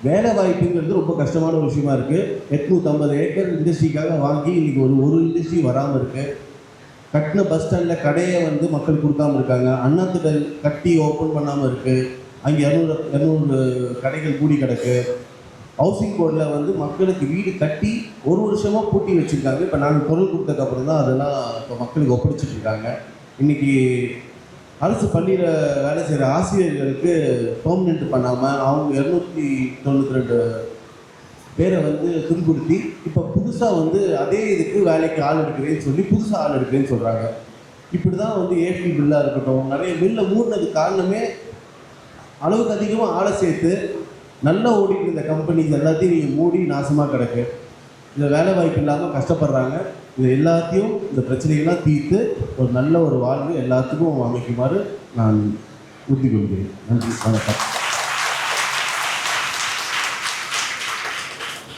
வேலை வாய்ப்புங்கிறது ரொம்ப கஷ்டமான ஒரு விஷயமா இருக்குது. 850 ஏக்கர் இண்டஸ்ட்ரிக்காக வாங்கி இன்றைக்கி ஒரு இண்டஸ்ட்ரி வராமல் இருக்குது. கட்டின பஸ் ஸ்டாண்டில் கடையை வந்து மக்கள் கொடுக்காமல் இருக்காங்க. அண்ணாத்துகள் கட்டி ஓப்பன் பண்ணாமல் இருக்குது. அங்கே 200 கடைகள் கூடி கிடக்கு. ஹவுசிங் போர்டில் வந்து மக்களுக்கு வீடு கட்டி ஒரு வருஷமாக பூட்டி வச்சுருக்காங்க. இப்போ நாங்கள் குரல் கொடுத்ததுக்கப்புறம் தான் அதெல்லாம் இப்போ மக்களுக்கு ஒப்படைச்சிட்ருக்காங்க. இன்றைக்கி அரசு பள்ளியில் வேலை செய்கிற ஆசிரியர்களுக்கு பெர்மனெண்ட் பண்ணாமல் அவங்க 292 பேரை வந்து துன்புறுத்தி இப்போ புதுசாக வந்து அதே இதுக்கு வேலைக்கு ஆள் எடுக்கிறேன்னு சொல்லி புதுசாக ஆள் எடுக்கிறேன்னு சொல்கிறாங்க. இப்படி தான் வந்து ஏபி பில்லாக இருக்கட்டும், நிறைய பில்லை மூடினதுக்கு காரணமே அளவுக்கு அதிகமாக ஆளை சேர்த்து நல்லா ஓடிட்டு இருந்த கம்பெனிஸ் எல்லாத்தையும் நீங்கள் மூடி நாசமாக கிடக்கு. இதில் வேலை வாய்ப்பு இல்லாமல் கஷ்டப்படுறாங்க. இது எல்லாத்தையும் இந்த பிரச்சனைகள்லாம் தீர்த்து ஒரு நல்ல ஒரு வாழ்வு எல்லாத்துக்கும் அமைக்குமாறு நான் உறுதி கொள்கிறேன். நன்றி, வணக்கம்.